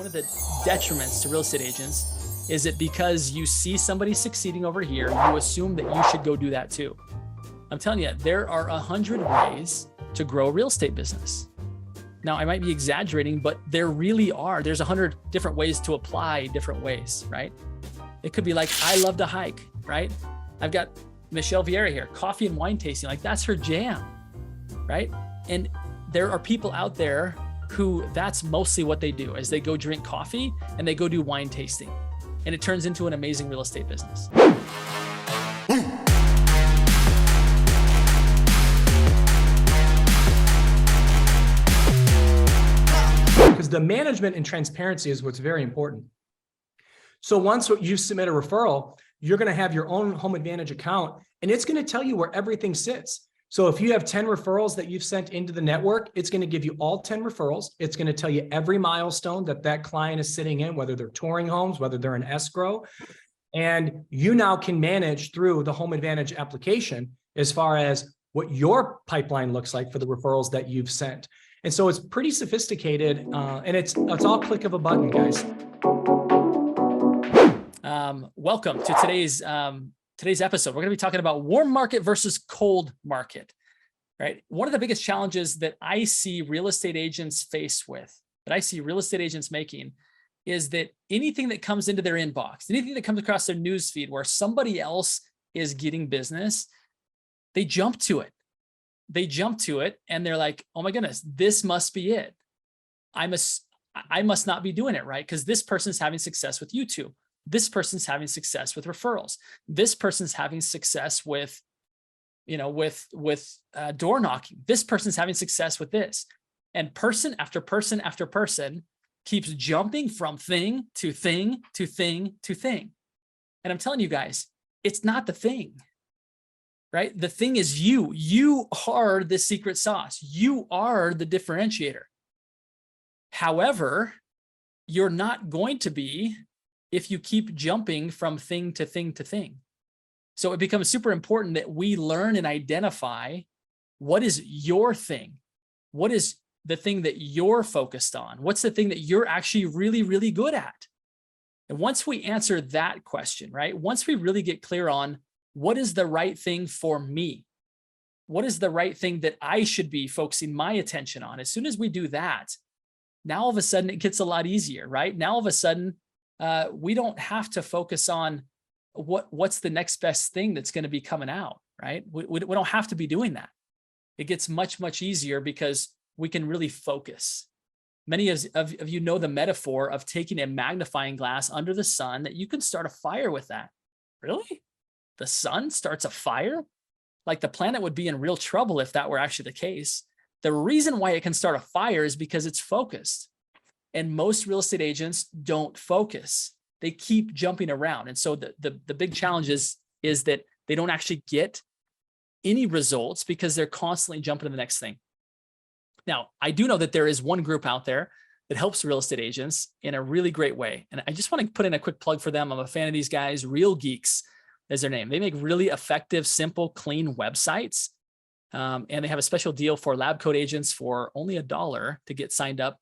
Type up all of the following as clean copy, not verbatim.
one of the detriments to real estate agents is that because you see somebody succeeding over here, you assume that you should go do that too. I'm telling you, there are 100 ways to grow a real estate business. Now, I might be exaggerating, but there really are. There's 100 different ways to apply different ways, right? It could be like, I love to hike, right? I've got Michelle Vieira here, coffee and wine tasting, like that's her jam, right? And there are people out there who that's mostly what they do is they go drink coffee and they go do wine tasting. And it turns into an amazing real estate business. Because the management and transparency is what's very important. So once you submit a referral, you're going to have your own Home Advantage account, and it's going to tell you where everything sits. So if you have 10 referrals that you've sent into the network, it's going to give you all 10 referrals. It's going to tell you every milestone that that client is sitting in, whether they're touring homes, whether they're in escrow. And you now can manage through the Home Advantage application as far as what your pipeline looks like for the referrals that you've sent. And so it's pretty sophisticated, and it's all click of a button, guys. Welcome to today's episode. We're going to be talking about warm market versus cold market, right? One of the biggest challenges that I see real estate agents face with, that I see real estate agents making, is that anything that comes into their inbox, anything that comes across their news feed where somebody else is getting business, they jump to it. They jump to it and they're like, oh my goodness, this must be it. I must not be doing it right because this person's having success with YouTube. This person's having success with referrals. This person's having success with, door knocking. This person's having success with this. And person after person after person keeps jumping from thing to thing to thing to thing. And I'm telling you guys, it's not the thing, right? The thing is you. You are the secret sauce. You are the differentiator. However, you're not going to be if you keep jumping from thing to thing to thing. So it becomes super important that we learn and identify what is your thing. What is the thing that you're focused on? What's the thing that you're actually really, really good at? And once we answer that question, right? Once we really get clear on what is the right thing for me? What is the right thing that I should be focusing my attention on? As soon as we do that, now all of a sudden it gets a lot easier, right? Now all of a sudden, we don't have to focus on what's the next best thing that's going to be coming out, right? We don't have to be doing that. It gets much, much easier because we can really focus. Many of you know the metaphor of taking a magnifying glass under the sun, that you can start a fire with that. Really? The sun starts a fire? Like the planet would be in real trouble if that were actually the case. The reason why it can start a fire is because it's focused. And most real estate agents don't focus. They keep jumping around. And so the big challenge is that they don't actually get any results because they're constantly jumping to the next thing. Now, I do know that there is one group out there that helps real estate agents in a really great way. And I just want to put in a quick plug for them. I'm a fan of these guys. Real Geeks is their name. They make really effective, simple, clean websites. And they have a special deal for LabCoatAgents for only $1 to get signed up.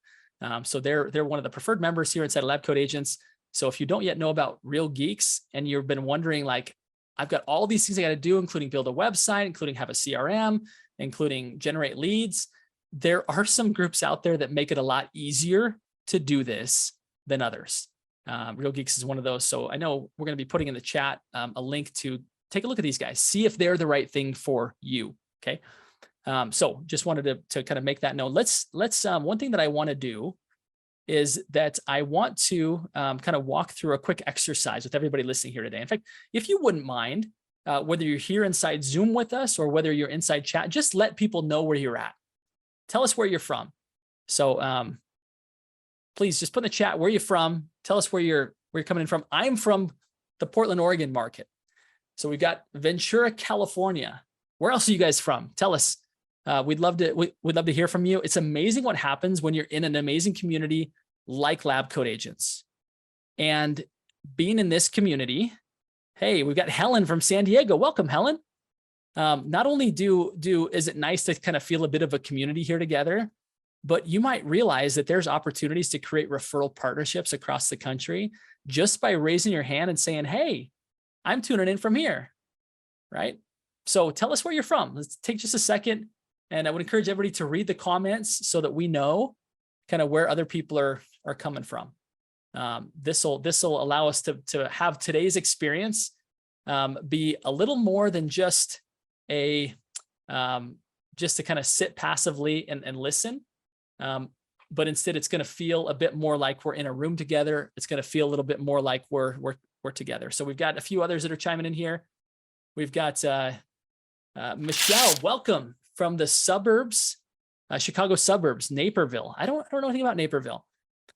So they're one of the preferred members here inside of LabCoatAgents. So if you don't yet know about Real Geeks and you've been wondering, like, I've got all these things I got to do, including build a website, including have a CRM, including generate leads, there are some groups out there that make it a lot easier to do this than others. Real Geeks is one of those. So I know we're going to be putting in the chat a link to take a look at these guys, see if they're the right thing for you. Okay. So just wanted to kind of make that known. Let's one thing that I want to do is that I want to kind of walk through a quick exercise with everybody listening here today. In fact, if you wouldn't mind, whether you're here inside Zoom with us or whether you're inside chat, just let people know where you're at. Tell us where you're from. So please just put in the chat where you're from. Tell us where you're coming in from. I'm from the Portland, Oregon market. So we've got Ventura, California. Where else are you guys from? Tell us. We'd love to hear from you. It's amazing what happens when you're in an amazing community like LabCoatAgents. And being in this community, hey, we've got Helen from San Diego. Welcome, Helen. Not only is it nice to kind of feel a bit of a community here together, but you might realize that there's opportunities to create referral partnerships across the country just by raising your hand and saying, hey, I'm tuning in from here, right? So tell us where you're from. Let's take just a second. And I would encourage everybody to read the comments so that we know kind of where other people are coming from. This will allow us to have today's experience be a little more than just just to kind of sit passively and listen. But instead it's going to feel a bit more like we're in a room together. It's going to feel a little bit more like we're together. So we've got a few others that are chiming in here. We've got Michelle, welcome from the suburbs, Chicago suburbs, Naperville. I don't know anything about Naperville.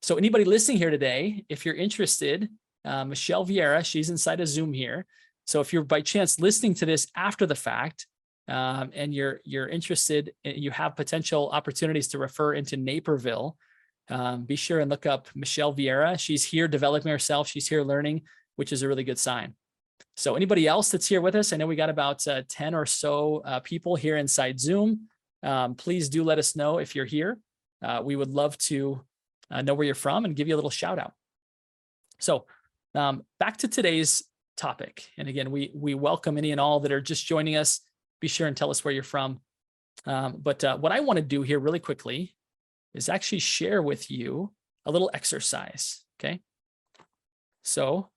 So anybody listening here today, if you're interested, Michelle Vieira, she's inside of Zoom here. So if you're by chance listening to this after the fact, and you're interested, you have potential opportunities to refer into Naperville, be sure and look up Michelle Vieira. She's here developing herself. She's here learning, which is a really good sign. So anybody else that's here with us, I know we got about 10 or so people here inside Zoom. Please do let us know if you're here. We would love to know where you're from and give you a little shout out. So back to today's topic. And again, we welcome any and all that are just joining us. Be sure and tell us where you're from. But what I want to do here really quickly is actually share with you a little exercise, okay? So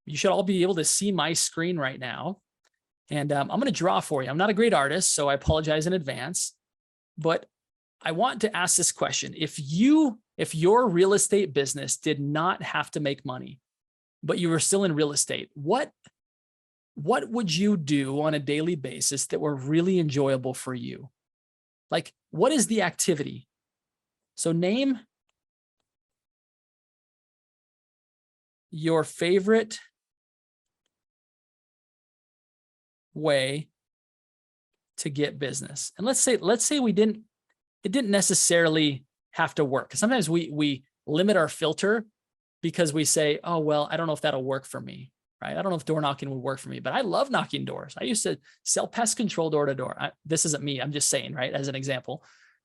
you should all be able to see my screen right now. And I'm going to draw for you. I'm not a great artist, so I apologize in advance. But I want to ask this question. If your real estate business did not have to make money, but you were still in real estate, what would you do on a daily basis that were really enjoyable for you? Like, what is the activity? So name your favorite way to get business. And let's say it didn't necessarily have to work. Sometimes we limit our filter because we say, oh, well, I don't know if that'll work for me. Right? I don't know if door knocking would work for me, but I love knocking doors. I used to sell pest control door to door. This isn't me. I'm just saying, right? As an example.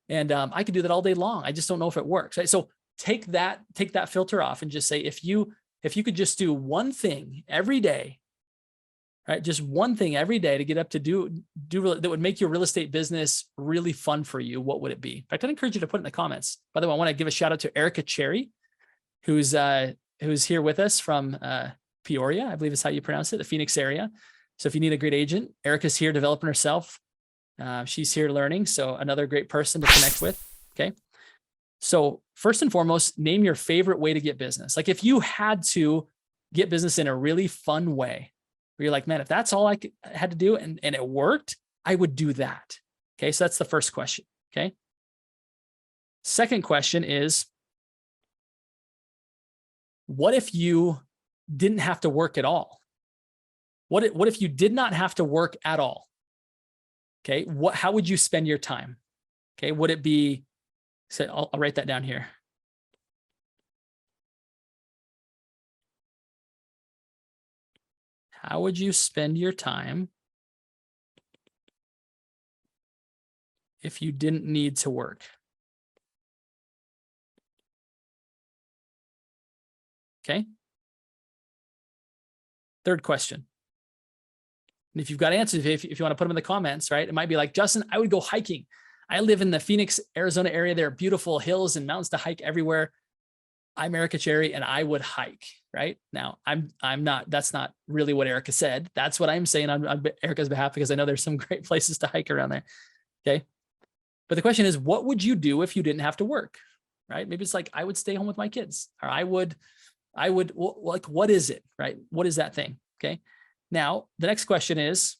And I could do that all day long. I just don't know if it works. Right? So take that filter off and just say, if you could just do one thing every day, right? Just one thing every day to get up to do that would make your real estate business really fun for you. What would it be? In fact, I'd encourage you to put it in the comments. By the way, I want to give a shout out to Erica Cherry, who's here with us from Peoria, I believe is how you pronounce it, the Phoenix area. So if you need a great agent, Erica's here developing herself. She's here learning. So another great person to connect with. Okay. So first and foremost, name your favorite way to get business. Like if you had to get business in a really fun way, where you're like, man, if that's all I had to do and it worked, I would do that. Okay. So that's the first question. Okay. Second question is, what if you didn't have to work at all? What if you did not have to work at all? Okay. How would you spend your time? Okay. Would it be, so I'll write that down here. How would you spend your time if you didn't need to work? Okay. Third question. And if you've got answers, if you want to put them in the comments, right? It might be like, Justin, I would go hiking. I live in the Phoenix, Arizona area. There are beautiful hills and mountains to hike everywhere. I'm Erica Cherry and I would hike, right? Now, I'm not, that's not really what Erica said. That's what I'm saying on Erica's behalf, because I know there's some great places to hike around there. Okay. But the question is, what would you do if you didn't have to work, right? Maybe it's like, I would stay home with my kids, or I would, like, what is it, right? What is that thing? Okay. Now, the next question is,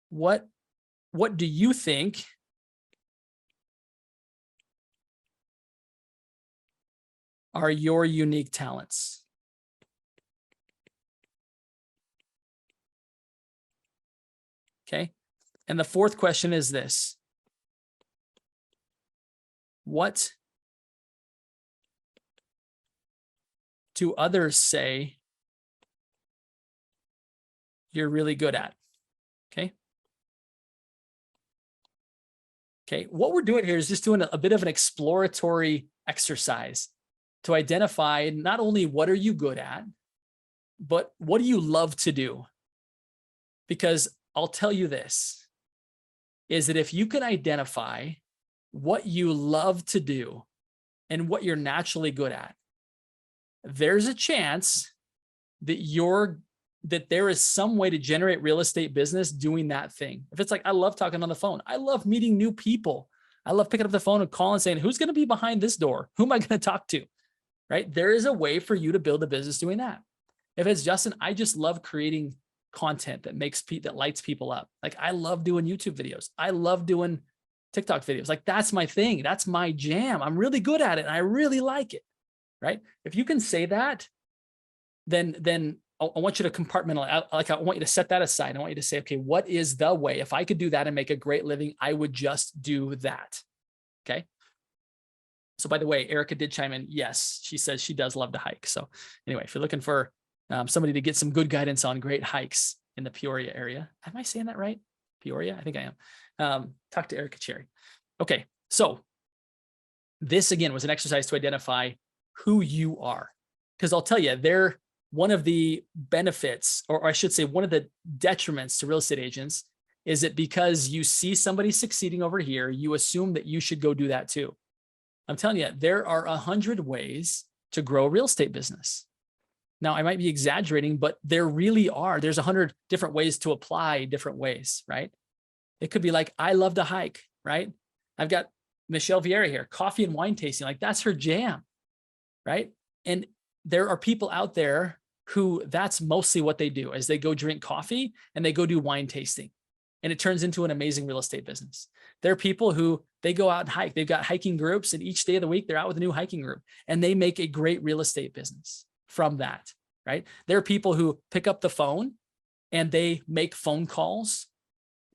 what do you think are your unique talents? Okay. And the fourth question is this: what do others say you're really good at? Okay. Okay. What we're doing here is just doing a bit of an exploratory exercise to identify not only what are you good at, but what do you love to do? Because I'll tell you this, is that if you can identify what you love to do and what you're naturally good at, there's a chance that there is some way to generate real estate business doing that thing. If it's like, I love talking on the phone. I love meeting new people. I love picking up the phone and calling saying, who's going to be behind this door? Who am I going to talk to? Right? There is a way for you to build a business doing that. If it's Justin, I just love creating content that lights people up. Like I love doing YouTube videos. I love doing TikTok videos. Like that's my thing. That's my jam. I'm really good at it. And I really like it. Right? If you can say that, then I want you to compartmentalize. Like I want you to set that aside. I want you to say, okay, what is the way? If I could do that and make a great living, I would just do that. Okay. So by the way, Erica did chime in. Yes, she says she does love to hike. So anyway, if you're looking for somebody to get some good guidance on great hikes in the Peoria area, am I saying that right? Peoria? I think I am. Talk to Erica Cherry. Okay. So this again was an exercise to identify who you are. Because I'll tell you, one of the benefits, or I should say, one of the detriments to real estate agents is that because you see somebody succeeding over here, you assume that you should go do that too. I'm telling you, there are 100 ways to grow a real estate business. Now, I might be exaggerating, but there really are. There's 100 different ways to apply different ways, right? It could be like, I love to hike, right? I've got Michelle Vieira here, coffee and wine tasting, like that's her jam, right? And there are people out there who that's mostly what they do is they go drink coffee and they go do wine tasting. And it turns into an amazing real estate business. There are people who they go out and hike. They've got hiking groups and each day of the week, they're out with a new hiking group and they make a great real estate business from that, right? There are people who pick up the phone and they make phone calls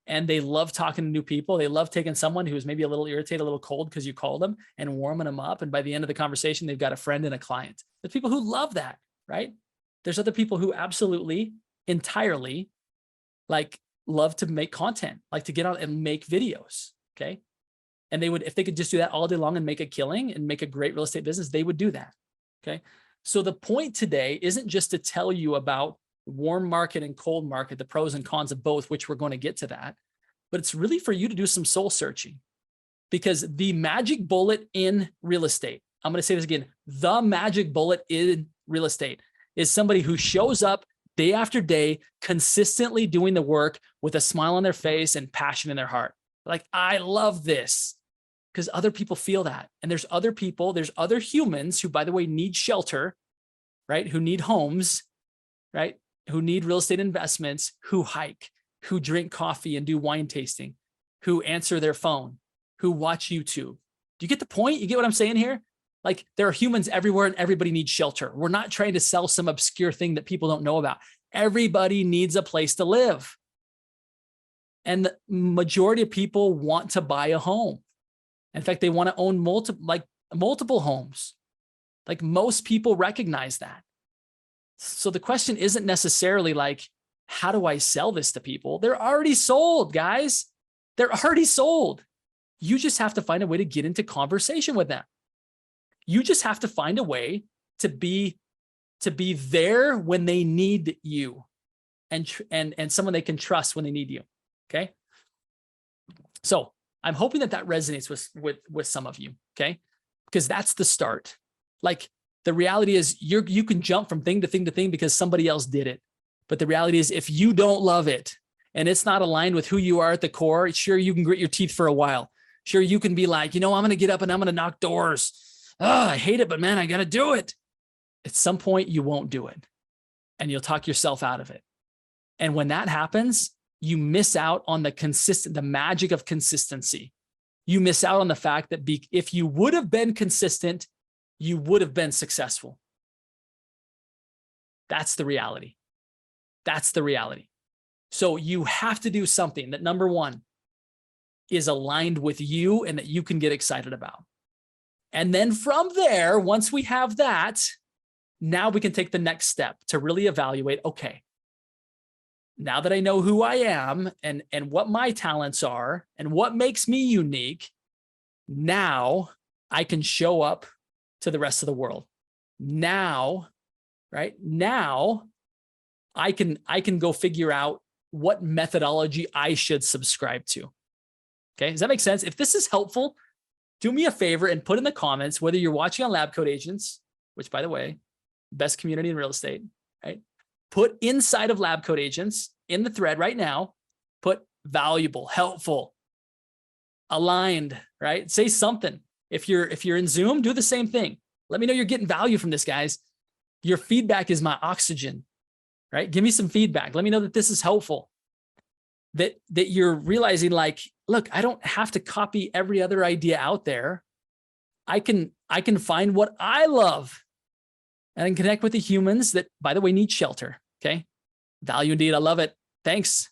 and they love talking to new people. They love taking someone who's maybe a little irritated, a little cold because you called them and warming them up. And by the end of the conversation, they've got a friend and a client. There's people who love that, right? There's other people who absolutely, entirely like love to make content, like to get on and make videos, okay? And they would, if they could just do that all day long and make a killing and make a great real estate business, they would do that, okay? So the point today isn't just to tell you about warm market and cold market, the pros and cons of both, which we're going to get to that, but it's really for you to do some soul searching because the magic bullet in real estate, I'm going to say this again, the magic bullet in real estate is somebody who shows up day after day, consistently doing the work with a smile on their face and passion in their heart. Like, I love this because other people feel that. And there's other people, there's other humans who, by the way, need shelter, right? Who need homes, right? Who need real estate investments, who hike, who drink coffee and do wine tasting, who answer their phone, who watch YouTube. Do you get the point? You get what I'm saying here? Like there are humans everywhere and everybody needs shelter. We're not trying to sell some obscure thing that people don't know about. Everybody needs a place to live. And the majority of people want to buy a home. In fact, they want to own multiple homes. Like most people recognize that. So the question isn't necessarily like, how do I sell this to people? They're already sold, guys. They're already sold. You just have to find a way to get into conversation with them. You just have to find a way to be there when they need you and someone they can trust when they need you. Okay. So I'm hoping that resonates with some of you. Okay. Because that's the start. Like the reality is you can jump from thing to thing to thing because somebody else did it. But the reality is if you don't love it and it's not aligned with who you are at the core, sure, you can grit your teeth for a while. Sure, you can be like, I'm going to get up and I'm going to knock doors. Oh, I hate it, but man, I got to do it. At some point you won't do it and you'll talk yourself out of it. And when that happens, you miss out on the magic of consistency. You miss out on the fact that if you would have been consistent, you would have been successful. That's the reality. That's the reality. So you have to do something that, number one, is aligned with you and that you can get excited about. And then from there, once we have that, now we can take the next step to really evaluate, okay, now that I know who I am and what my talents are and what makes me unique, now I can show up to the rest of the world. Now, right? Now I can go figure out what methodology I should subscribe to. Okay. Does that make sense? If this is helpful, do me a favor and put in the comments, whether you're watching on LabCoatAgents, which by the way, best community in real estate, right? Put inside of LabCoatAgents in the thread right now, put valuable, helpful, aligned, right? Say something. If you're in Zoom, do the same thing. Let me know you're getting value from this, guys. Your feedback is my oxygen, right? Give me some feedback. Let me know that this is helpful. That you're realizing like, look, I don't have to copy every other idea out there. I can find what I love and connect with the humans that, by the way, need shelter. Okay. Value indeed. I love it. Thanks.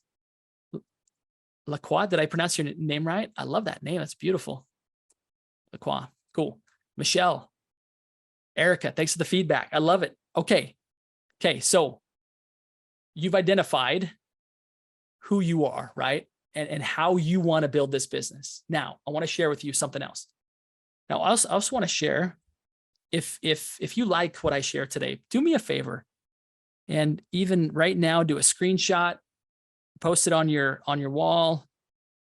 Lacroix, did I pronounce your name right? I love that name. That's beautiful. Lacroix. Cool. Michelle. Erica, thanks for the feedback. I love it. Okay. Okay. So you've identified who you are, right? And how you want to build this business. Now, I want to share with you something else. Now, I also want to share, if you like what I share today, do me a favor. And even right now, do a screenshot, post it on your wall,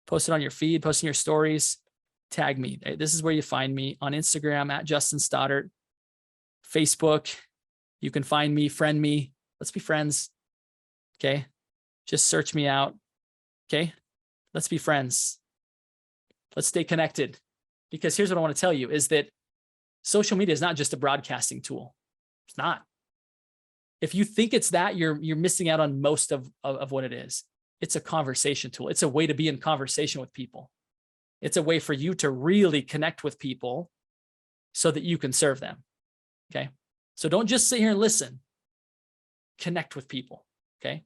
post it on your feed, post in your stories, tag me. This is where you find me on Instagram at Justin Stoddard, Facebook. You can find me, friend me. Let's be friends. Okay. Just search me out. Okay. Let's be friends. Let's stay connected. Because here's what I want to tell you is that social media is not just a broadcasting tool. It's not. If you think it's that, you're missing out on most of what it is. It's a conversation tool. It's a way to be in conversation with people. It's a way for you to really connect with people so that you can serve them. Okay. So don't just sit here and listen. Connect with people. Okay.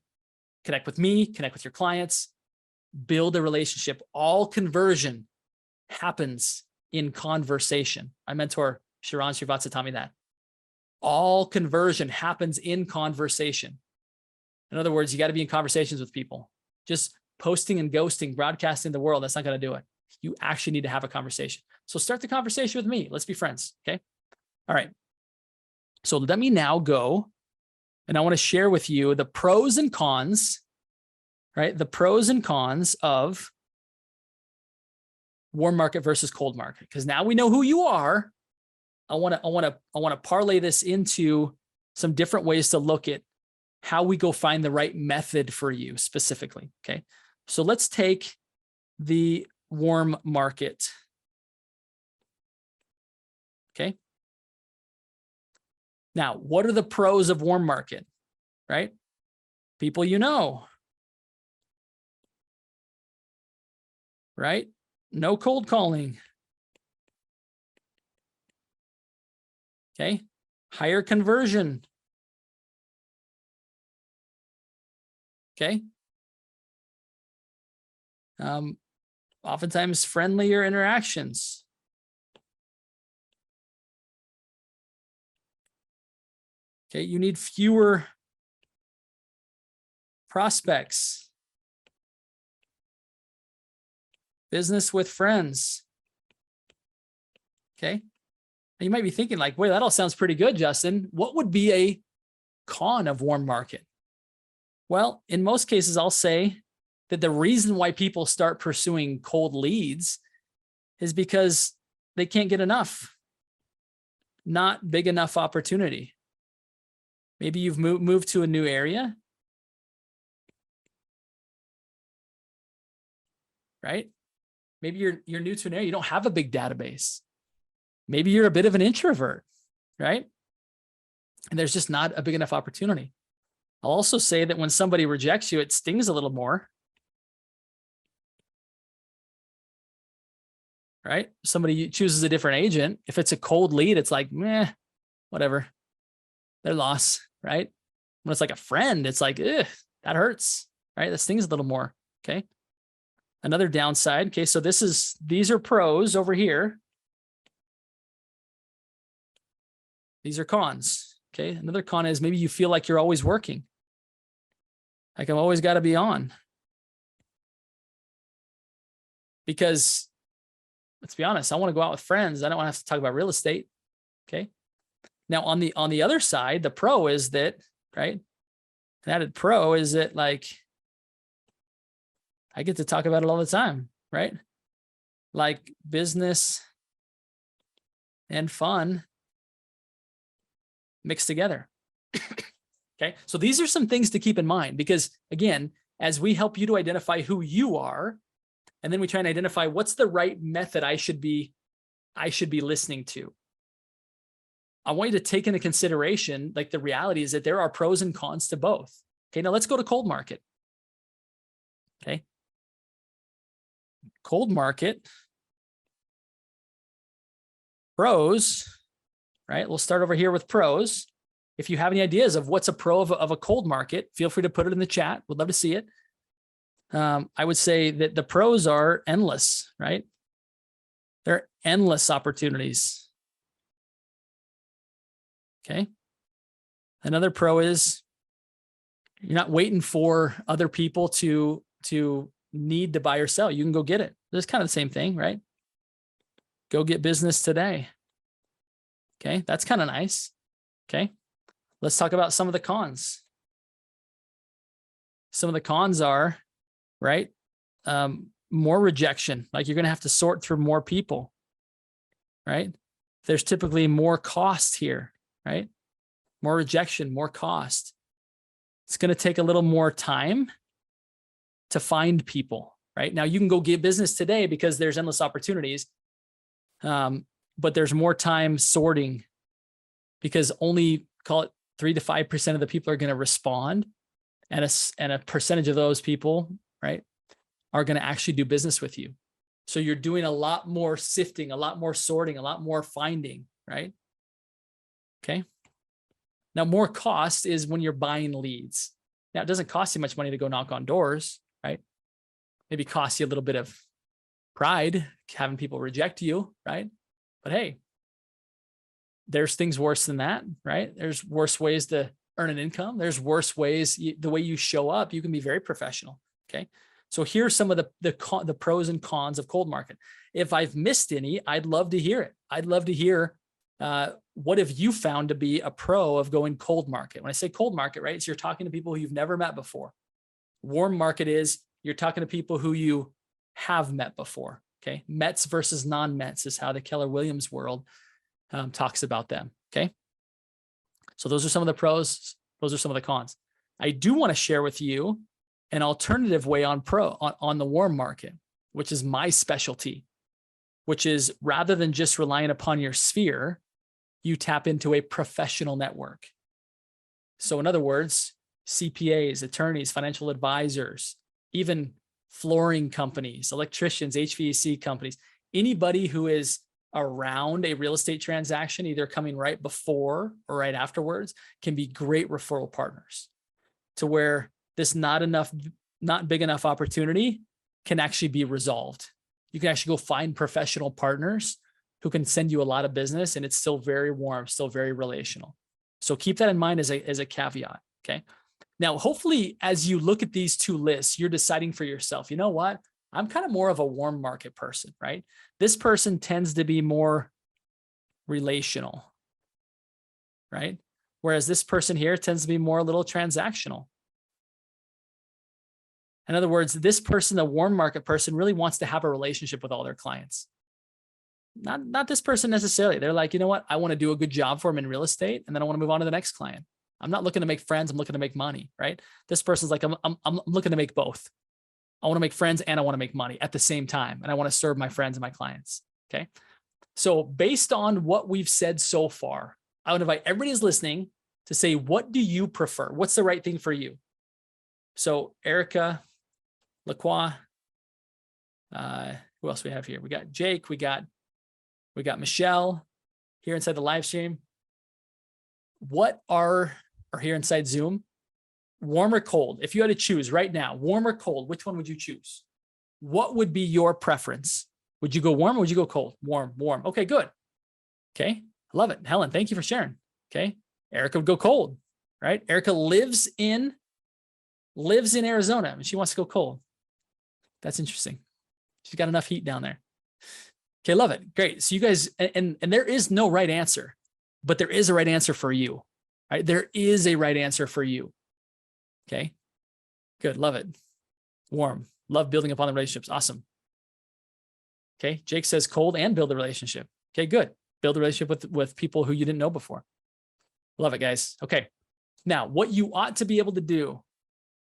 Connect with me, connect with your clients, build a relationship. All conversion happens in conversation. My mentor, Sharon Srivatsa, taught me that. All conversion happens in conversation. In other words, you got to be in conversations with people. Just posting and ghosting, broadcasting the world, that's not going to do it. You actually need to have a conversation. So start the conversation with me. Let's be friends. Okay. All right. So let me now go and I want to share with you the pros and cons, right? The pros and cons of warm market versus cold market. Because now we know who you are. I want to parlay this into some different ways to look at how we go find the right method for you specifically. Okay. So let's take the warm market. Okay. Now, what are the pros of warm market, right? People you know, right? No cold calling. Okay. Higher conversion. Okay. Oftentimes friendlier interactions. Okay. You need fewer prospects. Business with friends. Okay. You might be thinking like, wait, that all sounds pretty good, Justin. What would be a con of warm market? Well, in most cases, I'll say that the reason why people start pursuing cold leads is because they can't get enough. Not big enough opportunity. Maybe you've moved to a new area, right? Maybe you're new to an area. You don't have a big database. Maybe you're a bit of an introvert, right? And there's just not a big enough opportunity. I'll also say that when somebody rejects you, it stings a little more, right? Somebody chooses a different agent. If it's a cold lead, it's like, meh, whatever. Their loss, right? When it's like a friend, it's like, that hurts, right? That stings a little more, okay? Another downside, okay, so these are pros over here. These are cons, okay? Another con is maybe you feel like you're always working. Like I've always got to be on. Because let's be honest, I want to go out with friends. I don't want to have to talk about real estate. Okay. Now on the other side, the pro is that, right? An added pro is that like I get to talk about it all the time, right? Like business and fun mixed together. Okay. So these are some things to keep in mind because again, as we help you to identify who you are, and then we try and identify what's the right method I should be listening to. I want you to take into consideration, like the reality is that there are pros and cons to both. Okay. Now let's go to cold market. Okay. Cold market pros, right? We'll start over here with pros. If you have any ideas of what's a pro of a cold market, feel free to put it in the chat. We'd love to see it. I would say that the pros are endless, right? There are endless opportunities. Okay. Another pro is you're not waiting for other people to need to buy or sell. You can go get it. It's kind of the same thing, right? Go get business today. Okay. That's kind of nice. Okay. Let's talk about some of the cons. Some of the cons are, right? More rejection. Like you're going to have to sort through more people, right? There's typically more cost here, right? More rejection, more cost. It's going to take a little more time to find people, right? Now you can go get business today because there's endless opportunities. But there's more time sorting because only call it 3 to 5% of the people are going to respond. And a percentage of those people, right, are going to actually do business with you. So you're doing a lot more sifting, a lot more sorting, a lot more finding, right? Okay. Now, more cost is when you're buying leads. Now, it doesn't cost you much money to go knock on doors, right? Maybe cost you a little bit of pride, having people reject you, right? But hey, there's things worse than that, right? There's worse ways to earn an income. There's worse ways. The way you show up, you can be very professional. Okay. So here's some of the pros and cons of cold market. If I've missed any, I'd love to hear it. I'd love to hear what have you found to be a pro of going cold market? When I say cold market, right? So you're talking to people who you've never met before. Warm market is you're talking to people who you have met before. Okay. Mets versus non-Mets is how the Keller Williams world talks about them. Okay. So those are some of the pros. Those are some of the cons. I do want to share with you an alternative way on the warm market, which is my specialty, which is rather than just relying upon your sphere, you tap into a professional network. So in other words, CPAs, attorneys, financial advisors, even flooring companies, electricians, HVAC companies, anybody who is around a real estate transaction, either coming right before or right afterwards, can be great referral partners to where this not big enough opportunity can actually be resolved. You can actually go find professional partners who can send you a lot of business and it's still very warm, still very relational. So keep that in mind as a caveat. Okay. Now, hopefully, as you look at these two lists, you're deciding for yourself, you know what? I'm kind of more of a warm market person, right? This person tends to be more relational, right? Whereas this person here tends to be more a little transactional. In other words, this person, the warm market person, really wants to have a relationship with all their clients. Not this person necessarily. They're like, you know what? I want to do a good job for them in real estate, and then I want to move on to the next client. I'm not looking to make friends. I'm looking to make money, right? This person's like, I'm looking to make both. I want to make friends and I want to make money at the same time. And I want to serve my friends and my clients. Okay. So based on what we've said so far, I would invite everybody who's listening to say, what do you prefer? What's the right thing for you? So Erica, LaCroix, who else we have here? We got Jake, we got Michelle here inside the live stream. Or here inside Zoom, warm or cold? If you had to choose right now, warm or cold, which one would you choose? What would be your preference? Would you go warm or would you go cold? Warm. Okay, good. Okay, I love it. Helen, thank you for sharing. Okay, Erica would go cold, right? Erica lives in lives in Arizona and she wants to go cold. That's interesting. She's got enough heat down there. Okay, love it. Great. So you guys, and there is no right answer, but there is a right answer for you. Right? There is a right answer for you. Okay. Good. Love it. Warm. Love building upon the relationships. Awesome. Okay. Jake says cold and build a relationship. Okay, good. Build a relationship with people who you didn't know before. Love it, guys. Okay. Now, what you ought to be able to do,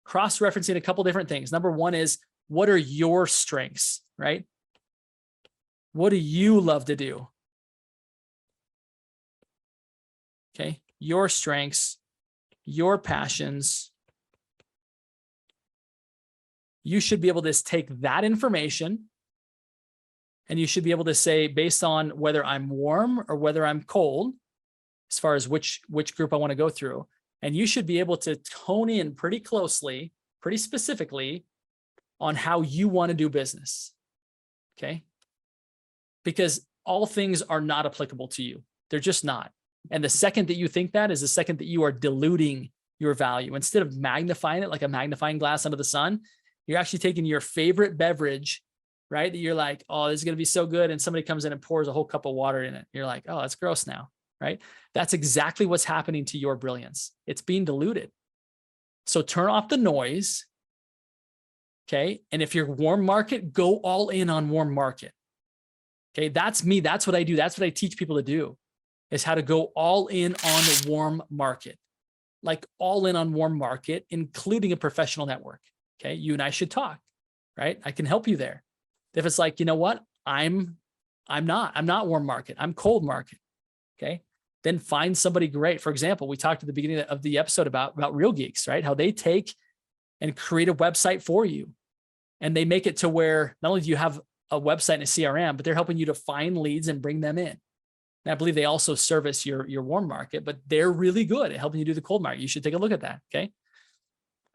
cross-referencing a couple different things. Number one is, what are your strengths, right? What do you love to do? Okay. Your strengths, your passions. You should be able to take that information and you should be able to say, based on whether I'm warm or whether I'm cold, as far as which group I want to go through. And you should be able to hone in pretty closely, pretty specifically on how you want to do business. Okay. Because all things are not applicable to you. They're just not. And the second that you think that is the second that you are diluting your value. Instead of magnifying it like a magnifying glass under the sun, you're actually taking your favorite beverage, right? That you're like, oh, this is going to be so good. And somebody comes in and pours a whole cup of water in it. You're like, oh, that's gross now, right? That's exactly what's happening to your brilliance. It's being diluted. So turn off the noise. Okay. And if you're warm market, go all in on warm market. Okay. That's me. That's what I do. That's what I teach people to do, is how to go all in on the warm market, like all in on warm market, including a professional network. Okay. You and I should talk, right? I can help you there. If it's like, you know what? I'm not warm market. I'm cold market. Okay. Then find somebody great. For example, we talked at the beginning of the episode about Real Geeks, right? How they take and create a website for you. And they make it to where not only do you have a website and a CRM, but they're helping you to find leads and bring them in. And I believe they also service your warm market, but they're really good at helping you do the cold market. You should take a look at that. Okay.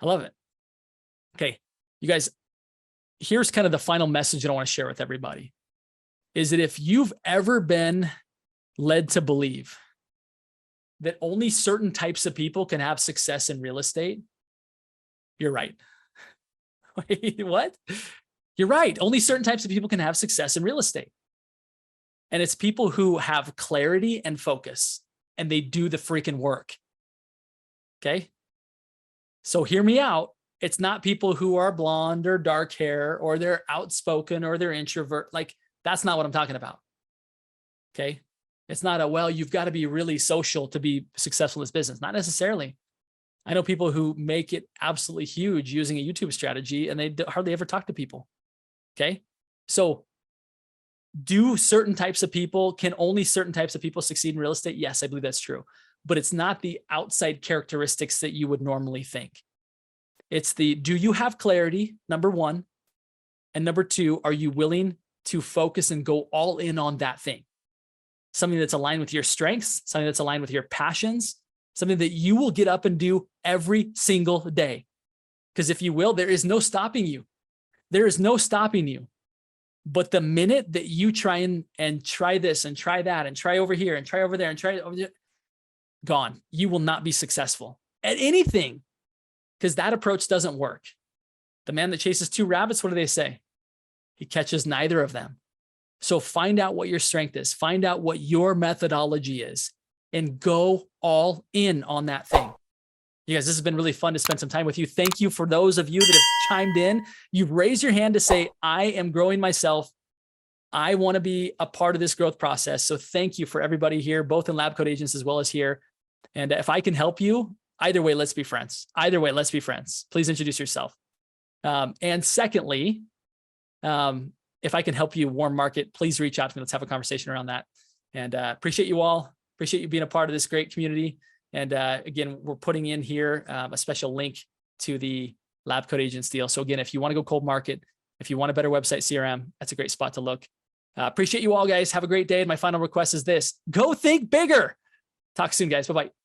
I love it. Okay. You guys, here's kind of the final message that I want to share with everybody, is that if you've ever been led to believe that only certain types of people can have success in real estate, you're right. Wait, what? You're right. Only certain types of people can have success in real estate. And it's people who have clarity and focus, and they do the freaking work. Okay. So hear me out. It's not people who are blonde or dark hair, or they're outspoken, or they're introvert. Like, that's not what I'm talking about. Okay. It's not well, you've got to be really social to be successful in this business. Not necessarily. I know people who make it absolutely huge using a YouTube strategy, and they hardly ever talk to people. Okay. So can only certain types of people succeed in real estate? Yes, I believe that's true, but it's not the outside characteristics that you would normally think. It's do you have clarity? Number one. And number two, are you willing to focus and go all in on that thing? Something that's aligned with your strengths, something that's aligned with your passions, something that you will get up and do every single day. Because if you will, there is no stopping you. There is no stopping you. But the minute that you try and try this and try that and try over here and try over there and try over there, gone. You will not be successful at anything, because that approach doesn't work. The man that chases two rabbits, what do they say? He catches neither of them. So find out what your strength is. Find out what your methodology is and go all in on that thing. You guys, this has been really fun to spend some time with you. Thank you for those of you that have chimed in. You've raised your hand to say, I am growing myself. I want to be a part of this growth process. So thank you for everybody here, both in LabCoatAgents as well as here. And if I can help you, either way, let's be friends. Either way, let's be friends. Please introduce yourself. And secondly, if I can help you warm market, please reach out to me. Let's have a conversation around that. And appreciate you all. Appreciate you being a part of this great community. And again, we're putting in here a special link to the LabCoatAgents deal. So again, if you want to go cold market, if you want a better website CRM, that's a great spot to look. Appreciate you all, guys. Have a great day. And my final request is this: go think bigger. Talk soon, guys. Bye-bye.